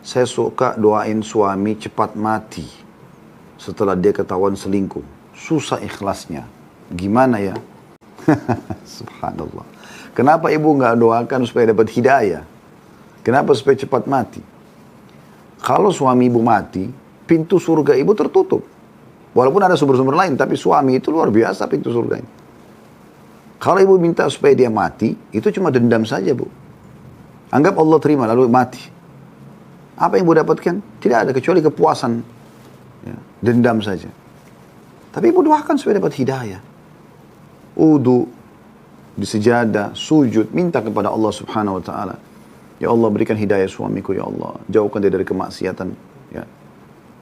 saya suka doain suami cepat mati setelah dia ketahuan selingkuh. Susah ikhlasnya. Gimana ya? Subhanallah. Kenapa ibu nggak doakan supaya dapat hidayah? Kenapa supaya cepat mati? Kalau suami ibu mati, pintu surga ibu tertutup. Walaupun ada sumber-sumber lain, tapi suami itu luar biasa pintu surganya. Kalau ibu minta supaya dia mati, itu cuma dendam saja, Bu. Anggap Allah terima lalu mati. Apa yang ibu dapatkan? Tidak ada kecuali kepuasan. Ya, dendam saja. Tapi ibu doakan supaya dapat hidayah. Wudu di sejadah, sujud, minta kepada Allah Subhanahu wa taala. Ya Allah, berikan hidayah suamiku, ya Allah. Jauhkan dia dari kemaksiatan, ya.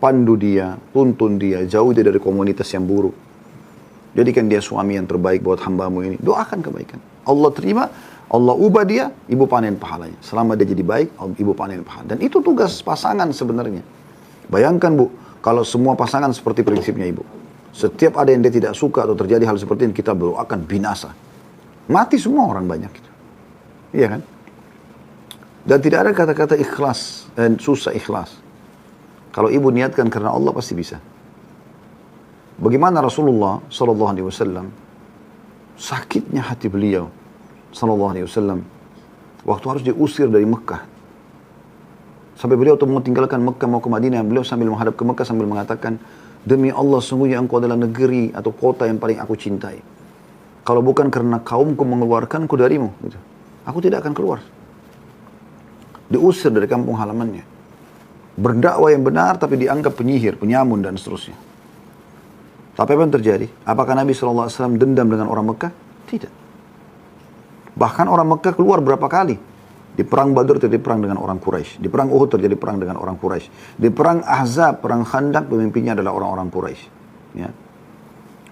Pandu dia, tuntun dia, jauh dia dari komunitas yang buruk. Jadikan dia suami yang terbaik buat hambamu ini. Doakan kebaikan. Allah terima, Allah ubah dia, ibu panen pahalanya. Selama dia jadi baik, ibu panen pahala. Dan itu tugas pasangan sebenarnya. Bayangkan, Bu, kalau semua pasangan seperti prinsipnya ibu. Setiap ada yang dia tidak suka atau terjadi hal seperti ini, kita doakan binasa. Mati semua orang banyak gitu. Iya kan? Dan tidak ada kata-kata ikhlas dan susah ikhlas. Kalau ibu niatkan karena Allah pasti bisa. Bagaimana Rasulullah sallallahu alaihi wasallam sakitnya hati beliau sallallahu alaihi wasallam waktu harus diusir dari Mekah. Sampai beliau mau tinggalkan Mekah mau ke Madinah, beliau sambil menghadap ke Mekah sambil mengatakan, demi Allah sungguhnya engkau adalah negeri atau kota yang paling aku cintai. Kalau bukan karena kaumku mengeluarkanku darimu, gitu, aku tidak akan keluar. Diusir dari kampung halamannya. Berdakwah yang benar tapi dianggap penyihir, penyamun dan seterusnya. Tapi apa yang terjadi? Apakah Nabi SAW dendam dengan orang Mekah? Tidak. Bahkan orang Mekah keluar berapa kali. Di perang Badr terjadi perang dengan orang Quraisy. Di perang Uhud terjadi perang dengan orang Quraisy. Di perang Ahzab, perang Khandaq, pemimpinnya adalah orang-orang Quraisy. Ya.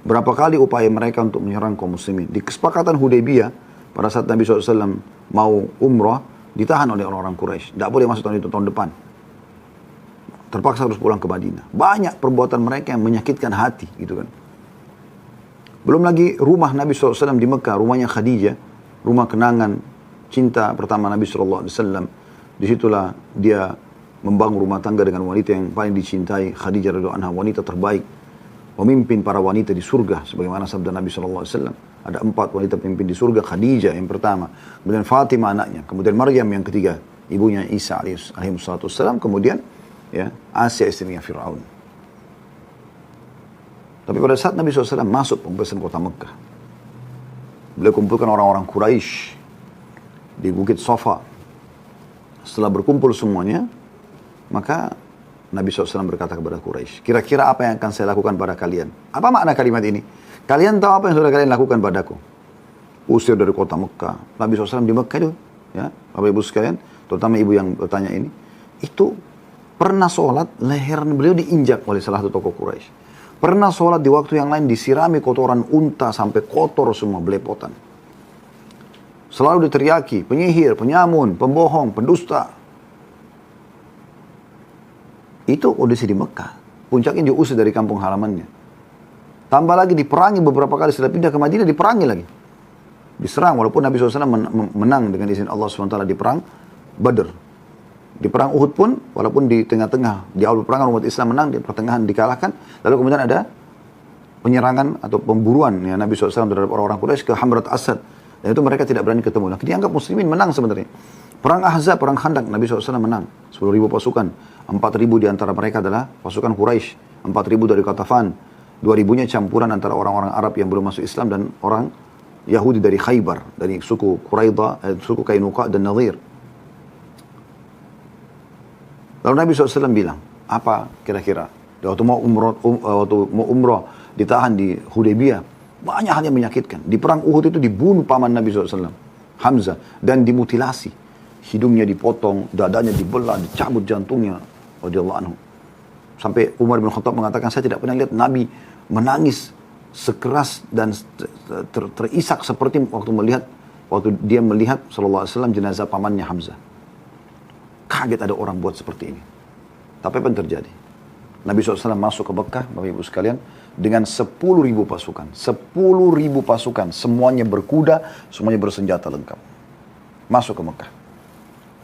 Berapa kali upaya mereka untuk menyerang kaum muslimin. Di kesepakatan Hudaybiyah, pada saat Nabi SAW mau umrah, ditahan oleh orang-orang Quraisy. Tidak boleh masuk tahun itu, tahun depan. Terpaksa harus pulang ke Madinah. Banyak perbuatan mereka yang menyakitkan hati, gitu kan. Belum lagi rumah Nabi SAW di Mekah, rumahnya Khadijah, rumah kenangan, cinta pertama Nabi SAW. Disitulah dia membangun rumah tangga dengan wanita yang paling dicintai, Khadijah radhiyallahu anha, wanita terbaik, pemimpin para wanita di surga, sebagaimana sabda Nabi SAW. Ada 4 wanita pemimpin di surga, Khadijah yang pertama, kemudian Fatimah anaknya, kemudian Maryam yang ketiga, ibunya Isa alaihissalam, kemudian ya, Asia istrinya Fir'aun. Tapi pada saat Nabi SAW masuk pembebasan kota Mekah, beliau kumpulkan orang-orang Quraisy di Bukit Safa. Setelah berkumpul semuanya, maka Nabi SAW berkata kepada Quraisy, kira-kira apa yang akan saya lakukan pada kalian? Apa makna kalimat ini? Kalian tahu apa yang sudah kalian lakukan padaku? Usir dari kota Mekah. Nabi SAW di Mekah itu, ya, Bapak Ibu sekalian, terutama ibu yang bertanya ini, itu pernah sholat, leher beliau diinjak oleh salah satu tokoh Quraisy. Pernah sholat di waktu yang lain disirami kotoran unta sampai kotor semua, belepotan. Selalu diteriaki, penyihir, penyamun, pembohong, pendusta. Itu kondisi di Mekah. Puncaknya diusir dari kampung halamannya. Tambah lagi diperangi beberapa kali, setelah pindah ke Madinah diperangi lagi. Diserang, walaupun Nabi SAW menang dengan izin Allah SWT di perang Badr. Di perang Uhud pun, walaupun di tengah-tengah, di awal peperangan umat Islam menang, di pertengahan dikalahkan. Lalu kemudian ada penyerangan atau pemburuan ya, Nabi SAW terhadap orang-orang Quraisy ke Hamrat Asad. Dan itu mereka tidak berani ketemu. Nah, dianggap muslimin menang sebenarnya. Perang Ahzab, perang Khandaq, Nabi SAW menang. 10.000 pasukan. 4.000 di antara mereka adalah pasukan Quraisy. 4.000 dari Qatafan. 2.000-nya campuran antara orang-orang Arab yang belum masuk Islam dan orang Yahudi dari Khaybar. Dari suku Quraidah, suku Kainuqa dan Nadir. Lalu Nabi SAW bilang, apa kira-kira? Waktu mau umroh ditahan di Hudaybiyah, banyak hal yang menyakitkan. Di perang Uhud itu dibunuh paman Nabi SAW, Hamzah, dan dimutilasi. Hidungnya dipotong, dadanya dibelah, dicabut jantungnya, radhiyallahu anhu. Sampai Umar bin Khattab mengatakan, saya tidak pernah lihat Nabi menangis sekeras dan terisak seperti waktu dia melihat sallallahu alaihi wasallam jenazah pamannya Hamzah. Kaget ada orang buat seperti ini. Tapi apa yang terjadi? Nabi SAW masuk ke Mekah, Bapak Ibu sekalian, dengan 10.000 pasukan. 10.000 pasukan, semuanya berkuda, semuanya bersenjata lengkap. Masuk ke Mekah.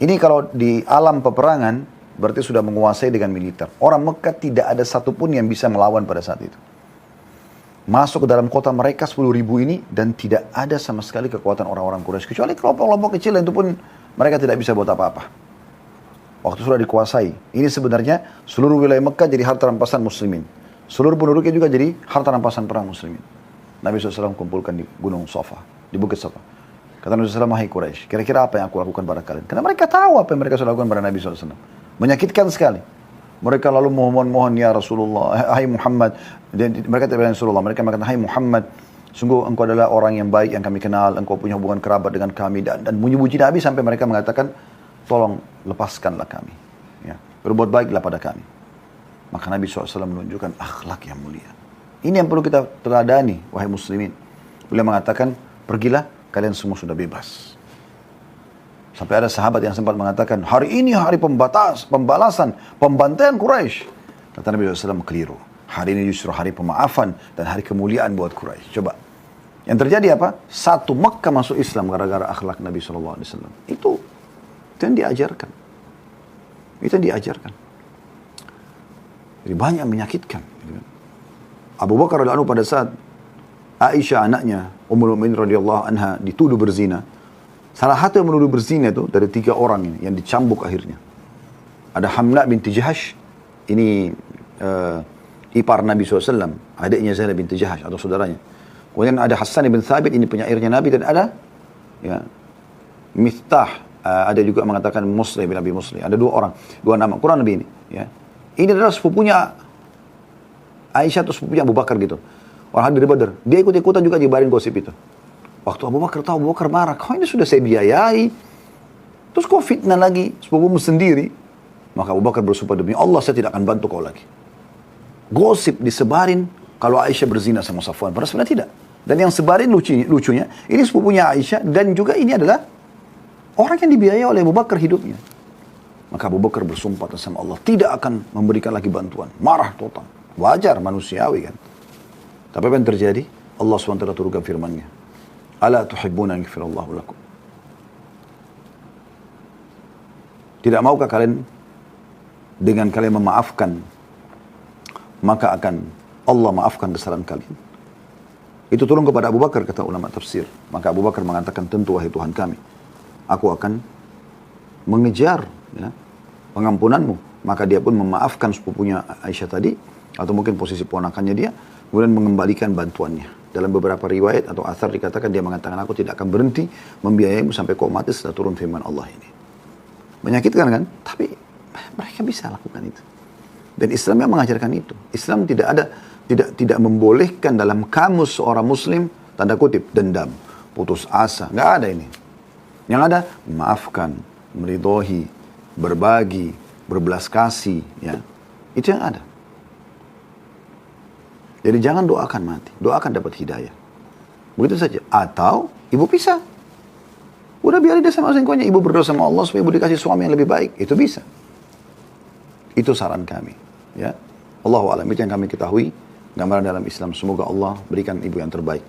Ini kalau di alam peperangan, berarti sudah menguasai dengan militer. Orang Mekah tidak ada satupun yang bisa melawan pada saat itu. Masuk ke dalam kota mereka 10.000 ini dan tidak ada sama sekali kekuatan orang-orang Quraisy. Kecuali kelompok-kelompok kecil itu pun mereka tidak bisa buat apa-apa. Waktu sudah dikuasai. Ini sebenarnya seluruh wilayah Mekah jadi harta rampasan muslimin. Seluruh penduduknya juga jadi harta rampasan perang muslimin. Nabi SAW kumpulkan di Gunung Safa, di Bukit Safa. Kata Nabi SAW, "Hai Quraisy, kira-kira apa yang aku lakukan pada kalian?" Karena mereka tahu apa yang mereka sudah lakukan pada Nabi SAW. Menyakitkan sekali. Mereka lalu mohon-mohon, "Ya Rasulullah, hai Muhammad." Dan mereka tidak bilang Rasulullah, mereka mengatakan, "Hai Muhammad, sungguh engkau adalah orang yang baik yang kami kenal, engkau punya hubungan kerabat dengan kami." Dan memuji Nabi sampai mereka mengatakan, "Tolong lepaskanlah kami. Ya, berbuat baiklah pada kami." Maka Nabi SAW menunjukkan akhlak yang mulia. Ini yang perlu kita teladani, wahai muslimin. Beliau mengatakan, "Pergilah, kalian semua sudah bebas." Sampai ada sahabat yang sempat mengatakan, "Hari ini hari pembalasan, pembantaian Quraisy." Kata Nabi SAW, keliru. Hari ini justru hari pemaafan dan hari kemuliaan buat Quraisy. Coba. Yang terjadi apa? Satu Mekah masuk Islam gara-gara akhlak Nabi SAW. Itu yang diajarkan. Itu yang diajarkan. Jadi banyak menyakitkan. Abu Bakar radhiyallahu anhu pada saat Aisyah anaknya, Ummul Mukminin radhiyallahu anha dituduh berzina. Salah satu yang menuduh berzina itu dari 3 orang ini yang dicambuk akhirnya. Ada Hamna binti Jahash, ini ipar Nabi SAW, adiknya Zainab binti Jahash atau saudaranya. Kemudian ada Hassan bin Thabit, ini penyairnya Nabi, dan ada ya, Miftah, ada juga mengatakan Muslim bin Abi Muslim. Ada 2 orang, 2 nama, kurang lebih ini. Ya. Ini adalah sepupunya Aisyah atau sepupunya Abu Bakar gitu. Orang hadir di Badar, dia ikut-ikutan juga nyebarin gosip itu. Waktu Abu Bakar tahu, Abu Bakar marah. "Kau ini sudah saya biayai, terus kau fitnah lagi sepupumu sendiri." Maka Abu Bakar bersumpah, "Demi Allah saya tidak akan bantu kau lagi." Gosip disebarin kalau Aisyah berzina sama Safwan, padahal sebenarnya tidak. Dan yang sebarin lucunya, ini sepupunya Aisyah dan juga ini adalah orang yang dibiayai oleh Abu Bakar hidupnya. Maka Abu Bakar bersumpah sama Allah, tidak akan memberikan lagi bantuan. Marah total. Wajar, manusiawi kan. Tapi apa yang terjadi? Allah SWT turunkan firman-Nya. "Ala tuhibbuna yaghfirallahu lakum." Tidak maukah kalian dengan kalian memaafkan, maka akan Allah maafkan kesalahan kalian? Itu turun kepada Abu Bakar, kata ulama tafsir. Maka Abu Bakar mengatakan, "Tentu wahai Tuhan kami, aku akan mengejar ya, pengampunanmu." Maka dia pun memaafkan sepupunya Aisyah tadi, atau mungkin posisi ponakannya dia, kemudian mengembalikan bantuannya. Dalam beberapa riwayat atau athar dikatakan dia mengatakan, "Aku tidak akan berhenti membiayaimu sampai kau mati setelah turun firman Allah ini." Menyakitkan kan? Tapi mereka bisa lakukan itu. Dan Islam yang mengajarkan itu. Islam tidak membolehkan dalam kamus seorang Muslim, tanda kutip, dendam, putus asa. Nggak ada ini. Yang ada, memaafkan, meridhoi, berbagi, berbelas kasih. Ya. Itu yang ada. Jadi jangan doakan mati. Doakan dapat hidayah. Begitu saja. Atau ibu pisah. Udah biarin dia sama selingkuhannya. Ibu berdoa sama Allah supaya ibu dikasih suami yang lebih baik. Itu bisa. Itu saran kami. Ya. Allahu a'lam. Itu yang kami ketahui. Gambaran dalam Islam. Semoga Allah berikan ibu yang terbaik.